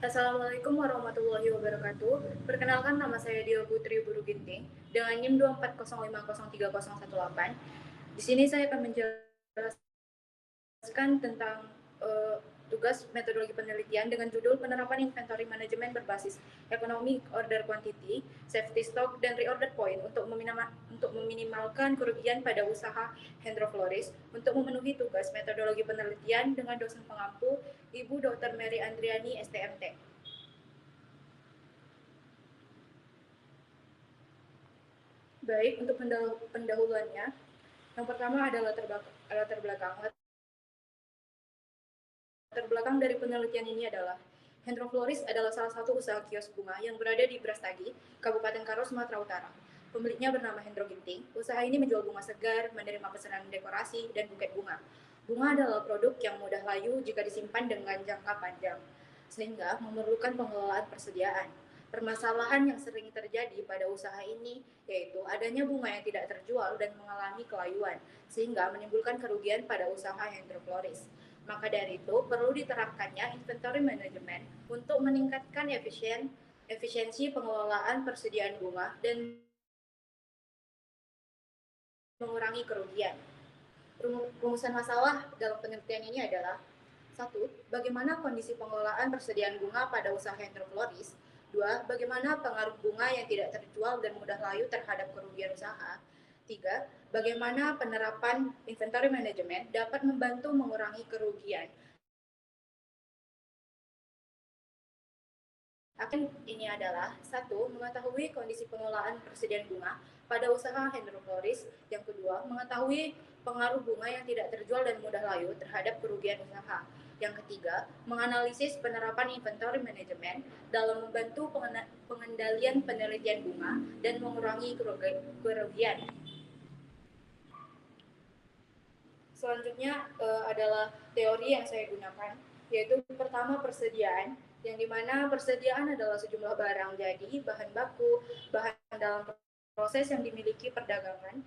Assalamualaikum warahmatullahi wabarakatuh. Perkenalkan, nama saya Dio Putri Buru Ginting dengan NIM 240503018. Di sini saya akan menjelaskan tentang tugas metodologi penelitian dengan judul penerapan inventory manajemen berbasis ekonomi, order quantity, safety stock, dan reorder point untuk meminimalkan kerugian pada usaha Hendrofloris. Untuk memenuhi tugas metodologi penelitian dengan dosen pengampu Ibu Dr. Mary Andriani, STMT. Baik, untuk pendahuluannya, yang pertama adalah latar belakang. Latar belakang dari penelitian ini adalah Hendrofloris adalah salah satu usaha kios bunga yang berada di Brastagi, Kabupaten Karo, Sumatera Utara. Pemiliknya bernama Hendro Ginting. Usaha ini menjual bunga segar, menerima pesanan dekorasi, dan buket bunga. Bunga adalah produk yang mudah layu jika disimpan dengan jangka panjang, sehingga memerlukan pengelolaan persediaan. Permasalahan yang sering terjadi pada usaha ini yaitu adanya bunga yang tidak terjual dan mengalami kelayuan, sehingga menimbulkan kerugian pada usaha Hendrofloris. Maka dari itu, perlu diterapkannya inventory management untuk meningkatkan efisiensi pengelolaan persediaan bunga dan mengurangi kerugian. Rumusan masalah dalam penelitian ini adalah: satu, bagaimana kondisi pengelolaan persediaan bunga pada usaha Hendrofloris. Dua, bagaimana pengaruh bunga yang tidak terjual dan mudah layu terhadap kerugian usaha. Tiga, bagaimana penerapan inventory management dapat membantu mengurangi kerugian. Akan ini adalah: satu, mengetahui kondisi pengelolaan persediaan bunga pada usaha Hendrofloris. Yang kedua, mengetahui pengaruh bunga yang tidak terjual dan mudah layu terhadap kerugian usaha. Yang ketiga, menganalisis penerapan inventory management dalam membantu pengendalian penelitian bunga dan mengurangi kerugian. Selanjutnya adalah teori yang saya gunakan, yaitu pertama, persediaan, yang dimana persediaan adalah sejumlah barang jadi, bahan baku, bahan dalam proses yang dimiliki perdagangan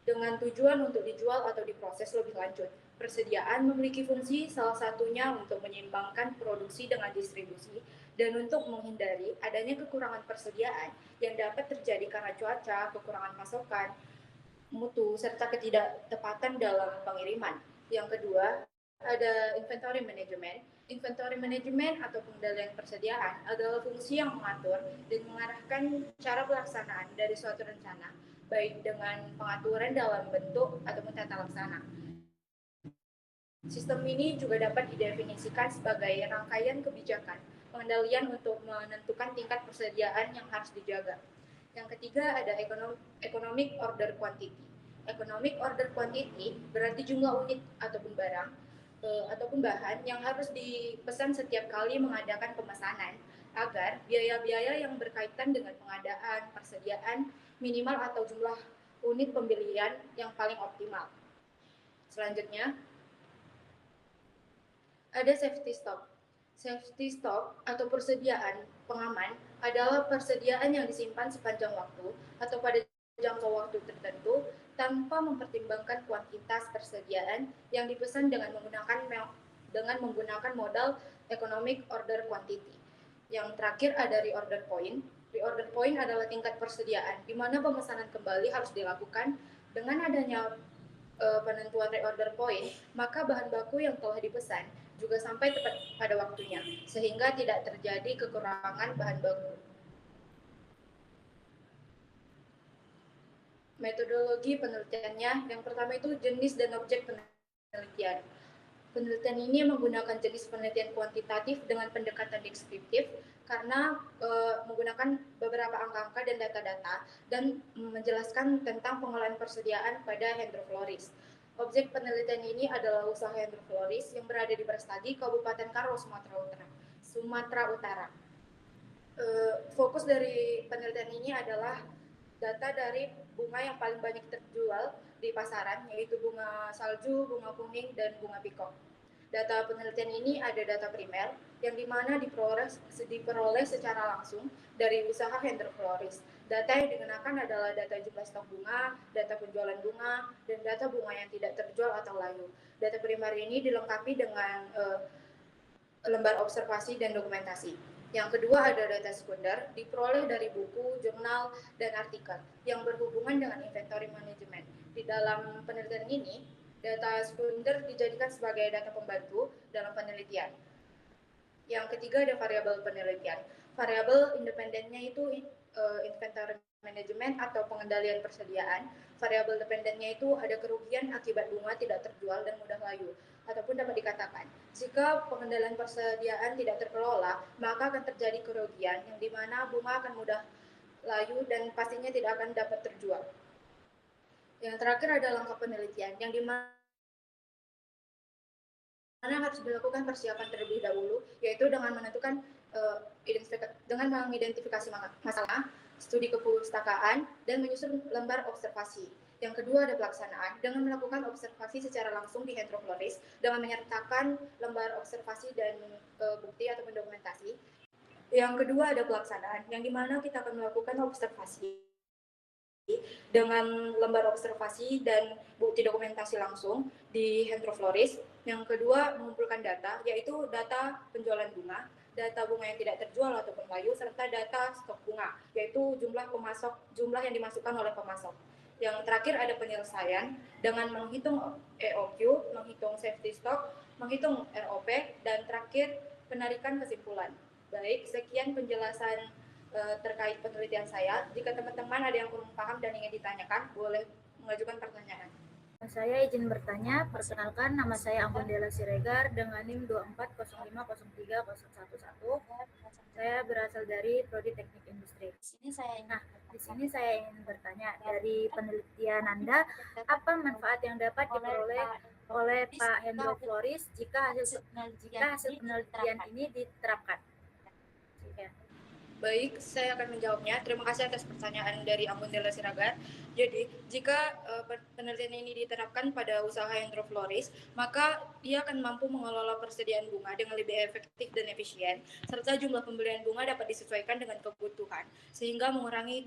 dengan tujuan untuk dijual atau diproses lebih lanjut. Persediaan memiliki fungsi salah satunya untuk menyeimbangkan produksi dengan distribusi dan untuk menghindari adanya kekurangan persediaan yang dapat terjadi karena cuaca, kekurangan pasokan, mutu, serta ketidaktepatan dalam pengiriman. Yang kedua, ada inventory management. Inventory management atau pengendalian persediaan adalah fungsi yang mengatur dan mengarahkan cara pelaksanaan dari suatu rencana, baik dengan pengaturan dalam bentuk ataupun tata laksana. Sistem ini juga dapat didefinisikan sebagai rangkaian kebijakan pengendalian untuk menentukan tingkat persediaan yang harus dijaga. Yang ketiga ada economic order quantity. Economic order quantity berarti jumlah unit ataupun barang ataupun bahan yang harus dipesan setiap kali mengadakan pemesanan agar biaya-biaya yang berkaitan dengan pengadaan, persediaan minimal atau jumlah unit pembelian yang paling optimal. Selanjutnya ada safety stock. Safety stock atau persediaan pengaman adalah persediaan yang disimpan sepanjang waktu atau pada jangka waktu tertentu tanpa mempertimbangkan kuantitas persediaan yang dipesan dengan menggunakan modal economic order quantity. Yang terakhir ada reorder point. Reorder point adalah tingkat persediaan di mana pemesanan kembali harus dilakukan. Dengan adanya penentuan reorder point, maka bahan baku yang telah dipesan juga sampai tepat pada waktunya, sehingga tidak terjadi kekurangan bahan baku. Metodologi penelitiannya, yang pertama itu jenis dan objek penelitian. Penelitian ini menggunakan jenis penelitian kuantitatif dengan pendekatan deskriptif karena menggunakan beberapa angka-angka dan data-data dan menjelaskan tentang pengolahan persediaan pada Hendrofloris. Objek penelitian ini adalah usaha Hendrofloris yang berada di Brastagi, Kabupaten Karo, Sumatera Utara. Fokus dari penelitian ini adalah data dari bunga yang paling banyak terjual di pasaran, yaitu bunga salju, bunga kuning, dan bunga pikok. Data penelitian ini ada data primer yang dimana diperoleh secara langsung dari usaha Hendrofloris. Data yang digunakan adalah data jumlah stok bunga, data penjualan bunga, dan data bunga yang tidak terjual atau layu. Data primer ini dilengkapi dengan lembar observasi dan dokumentasi. Yang kedua ada data sekunder, diperoleh dari buku, jurnal, dan artikel yang berhubungan dengan inventory management. Di dalam penelitian ini, data sekunder dijadikan sebagai data pembantu dalam penelitian. Yang ketiga ada variabel penelitian. Variabel independennya itu inventory management atau pengendalian persediaan. Variabel dependennya itu ada kerugian akibat bunga tidak terjual dan mudah layu. Ataupun dapat dikatakan, jika pengendalian persediaan tidak terkelola, maka akan terjadi kerugian yang dimana bunga akan mudah layu dan pastinya tidak akan dapat terjual. Yang terakhir ada langkah penelitian, yang dimana harus dilakukan persiapan terlebih dahulu, yaitu dengan menentukan dengan mengidentifikasi masalah, studi kepustakaan, dan menyusun lembar observasi. Yang kedua ada pelaksanaan, dengan melakukan observasi secara langsung di Hydrofloris, dengan menyertakan lembar observasi dan bukti atau dokumentasi. Yang kedua ada pelaksanaan, yang dimana kita akan melakukan observasi dengan lembar observasi dan bukti dokumentasi langsung di Hydrofloris. Yang kedua, mengumpulkan data, yaitu data penjualan bunga, data bunga yang tidak terjual ataupun layu, serta data stok bunga, yaitu jumlah yang dimasukkan oleh pemasok. Yang terakhir ada penyelesaian dengan menghitung EOQ, menghitung safety stock, menghitung ROP, dan terakhir penarikan kesimpulan. Baik, sekian penjelasan terkait penelitian saya. Jika teman-teman ada yang kurang paham dan ingin ditanyakan, boleh mengajukan pertanyaan. Saya izin bertanya, perkenalkan nama saya Ambon Dela Siregar dengan NIM 2405030111. Saya berasal dari Prodi Teknik Industri. Di sini saya ingin bertanya, dari penelitian Anda, apa manfaat yang dapat diperoleh oleh Pak Hendro Floris jika hasil penelitian ini diterapkan? Baik, saya akan menjawabnya. Terima kasih atas pertanyaan dari Ambon Dela Siregar. Jadi, jika penelitian ini diterapkan pada usaha Hydrofloris, maka dia akan mampu mengelola persediaan bunga dengan lebih efektif dan efisien, serta jumlah pembelian bunga dapat disesuaikan dengan kebutuhan, sehingga mengurangi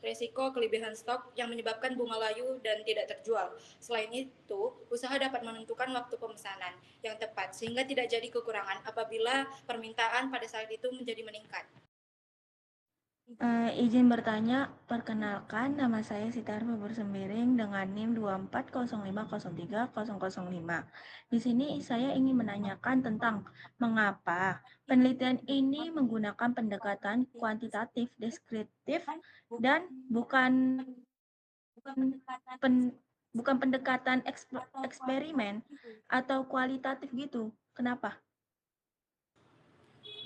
resiko kelebihan stok yang menyebabkan bunga layu dan tidak terjual. Selain itu, usaha dapat menentukan waktu pemesanan yang tepat, sehingga tidak jadi kekurangan apabila permintaan pada saat itu menjadi meningkat. Izin bertanya, perkenalkan nama saya Sitar Bersemiring dengan NIM 2405030005. Di sini saya ingin menanyakan tentang mengapa penelitian ini menggunakan pendekatan kuantitatif deskriptif dan bukan pendekatan eksperimen atau kualitatif gitu. Kenapa?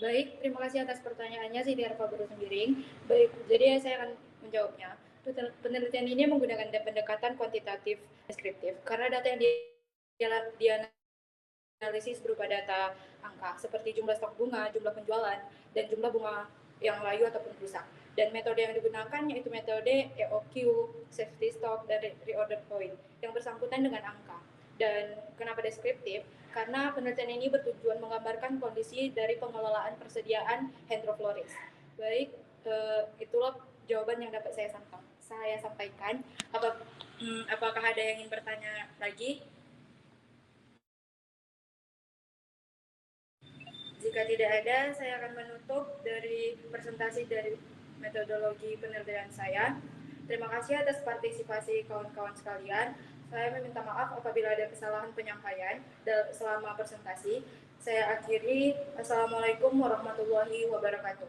Baik, terima kasih atas pertanyaannya Siti Arfa Bersemiring. Baik, jadi saya akan menjawabnya. Penelitian ini menggunakan pendekatan kuantitatif deskriptif karena data yang dianalisis berupa data angka seperti jumlah stok bunga, jumlah penjualan, dan jumlah bunga yang layu ataupun rusak. Dan metode yang digunakan yaitu metode EOQ, safety stock, dan reorder point yang bersangkutan dengan angka. Dan kenapa deskriptif? Karena penelitian ini bertujuan menggambarkan kondisi dari pengelolaan persediaan Hydrofloris. Baik, itulah jawaban yang dapat saya sampaikan. Apakah ada yang ingin bertanya lagi? Jika tidak ada, saya akan menutup dari presentasi dari metodologi penelitian saya. Terima kasih atas partisipasi kawan-kawan sekalian. Saya meminta maaf apabila ada kesalahan penyampaian selama presentasi. Saya akhiri. Assalamualaikum warahmatullahi wabarakatuh.